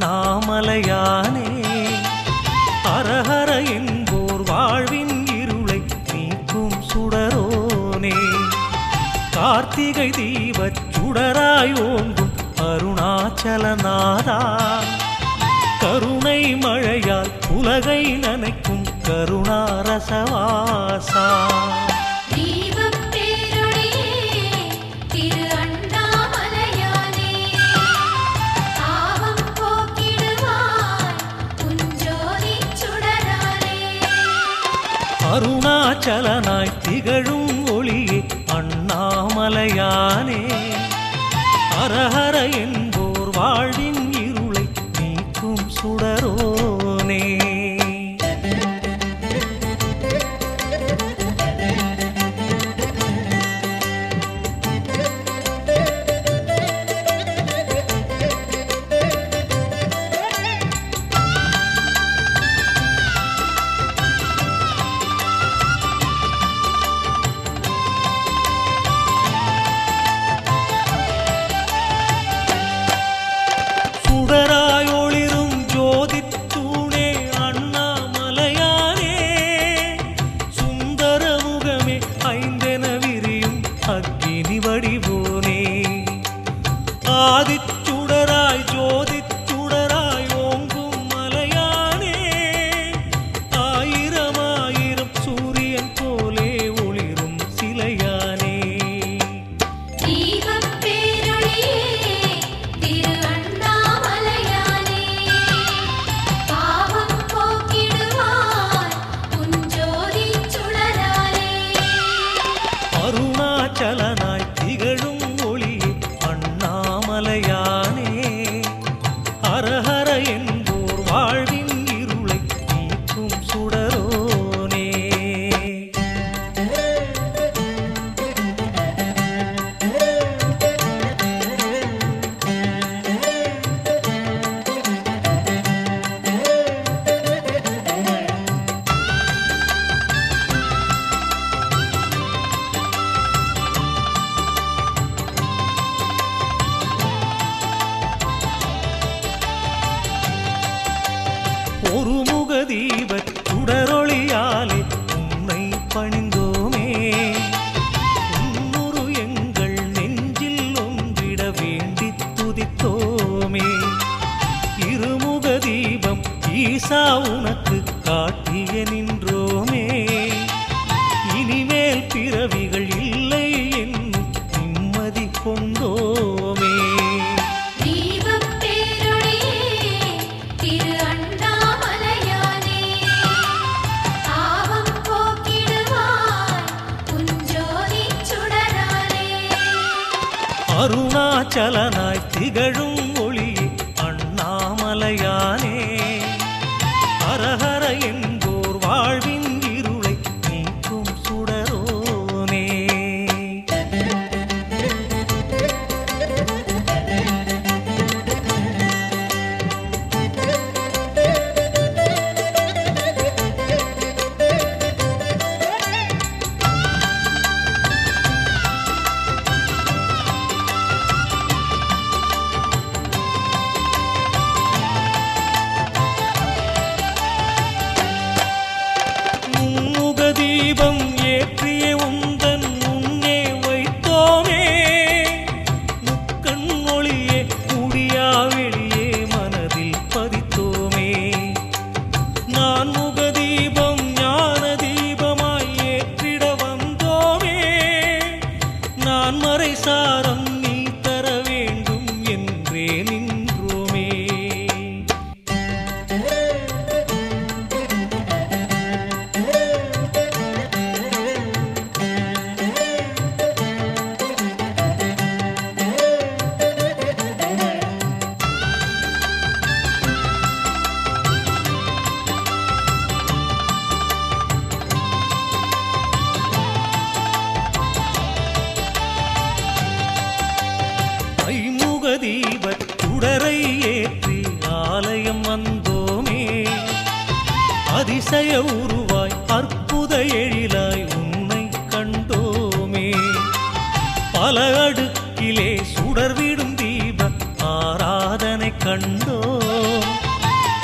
அண்ணாமலையானே ஹரஹர என்போர் வாழ்வின் இருளை நீக்கும் சுடரோனே கார்த்திகை தீபச் சுடராய் ஓங்கும் அருணாச்சலநாதா கருணை மழையால் உலகை நனைக்கும் கருணாரசவாசா அருணாச்சலனாய் திகழும் ஒளியே அண்ணாமலையானே ஹரஹர என்போர் வாழ்வின் இருளை நீக்கும் சுடரோனே சுடராயொளிரும் ஜோதித்தூணே அண்ணாமலையானே சுந்தர முகமே ஐந்தென விரியும் அக்கினி வடிவோனே ஆதிச்சுடராய் ஜோதிச்சுடராய் ஓங்கும் மலையானே ஆயிரம் ஆயிரம் சூரியன் போலே ஒளிரும் சிலையானே அருணாச்சலனாய் திகழும் ஒளியே அண்ணாமலையானே ஹரஹர என்போர் வாழ்வின் இருளை நீக்கும் சுடரோனே ஒரு முக தீபச் சுடரொளியாலே உன்னை பணிந்தோமே உன்னுரு எங்கள் நெஞ்சில் ஒன்றிட வேண்டி துதித்தோமே இருமுக தீபம் ஈசா உனக்கு காட்டிய நின்றோமே இனிமேல் பிறவிகள் இல்லை என்னும் நிம்மதி கொண்டோமே அருணாச்சலனாய் திகழும் ஒளியே அண்ணாமலையானே ஹரஹர என்போர் வாழ்வின் இருளை நீக்கும் சுடரோனே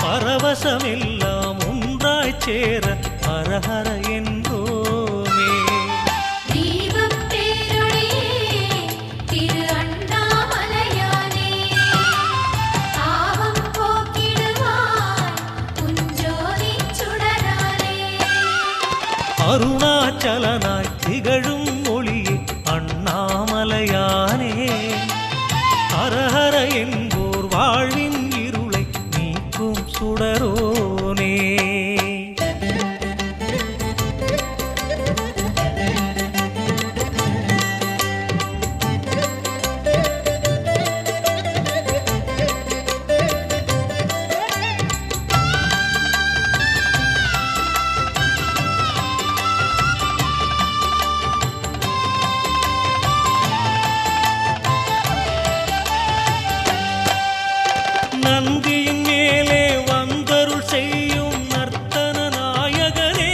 பரவசமெல்லாம் ஒன்றாய் சேர ஹரஹர என்றோமே. தீபம் பேரொளியே திரு அண்ணாமலையானே, தாவம் போக்கிடுவாய் உஞ்சோதி சுடரானே. அருணாச்சலனாய் திகழும் ஒளியே அண்ணாமலையானே, ஹரஹர என்போர் வாழ்வின் இருளை நீக்கும் சுடரோனே. நந்தியின் மேலே வந்தருள் செய்யும் நர்த்தன நாயகனே,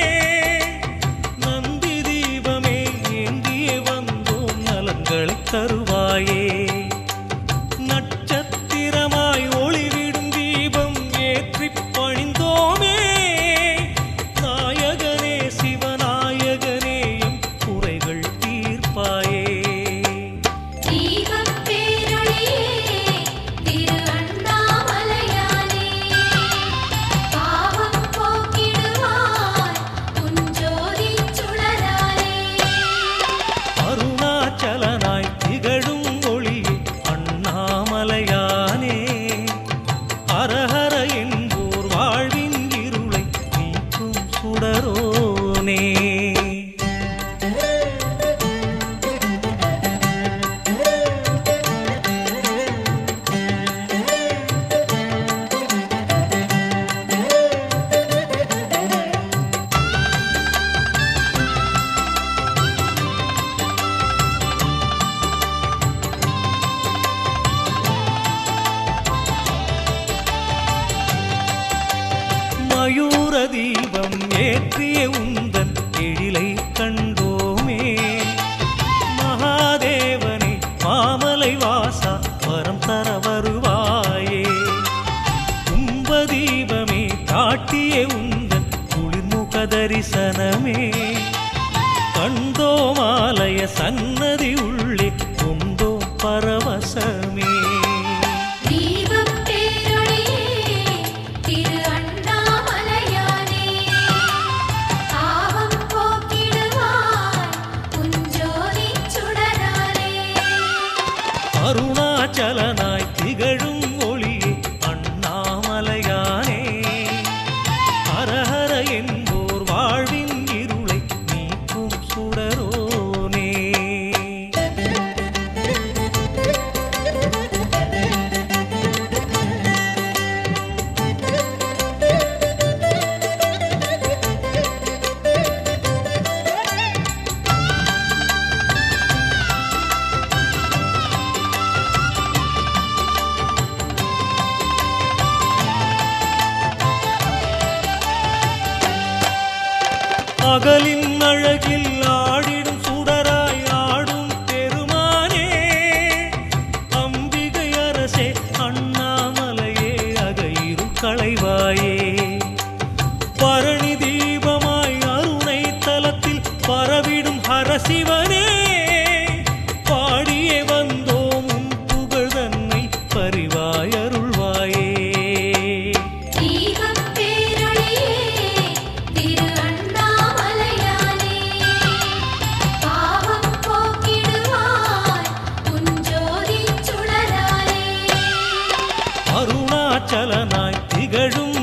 நந்தி தீபமே ஏந்தியே வந்தோம் நலங்களை தருவாயே. நட்சத்திரமாய் ஒளிவிடும் தீபம் ஏற்றிப் பணிந்தோமே, நாயகனே சிவநாயகனே எம் குறைகள் தீர்ப்பாயே. தீபம் பேரொளியே திரு அண்ணாமலையானே, தாவம் போக்கிடுவாய் உஞ்சோதி சுடரானே. அருணாச்சலனாய் திகழும் ஒளியே அண்ணாமலையானே, ஹரஹர என்போர் வாழ்வின் இருளை நீக்கும் சுடரோனே. மயூர தீபம் ஏற்றிய உந்தன் எழிலை கண்டோமே, மகாதேவனே மாமலை வாசா வரம் தர வருவாயே. கும்ப தீபமே காட்டிய உந்தன் குளிர்முக தரிசனமே, கண்டோமாலய சன்னதி உள்ளே கொண்டோ பரவசமே. தீபம் பேரொளியே திரு அண்ணாமலையானே, தாவம் போக்கிடுவாய் உஞ்சோதி சுடரானே. அருணாச்சலனாய் திகழும் ஒளியே அண்ணாமலையானே, ஹரஹர என்போர் வாழ்வின் இருளை நீக்கும் சுடரோனே. பகலின் அழகில் ஆடிடும் சுடராய் ஆடும் பெருமானே, அம்பிகை அரசே அண்ணாமலையே அகையிரு களைவாயே. பரணி தீபமாய் அருணை தலத்தில் பரவிடும் ஹரசிவனே, பாடியே வந்தோம் உன் புகழ் தன்னை பரிவாய் அருள்வாயே. தீபம் பேரொளியே திரு அண்ணாமலையானே, தாவம் போக்கிடுவாய் உஞ்சோதி சுடரானே. அருணாச்சலனாய் திகழும்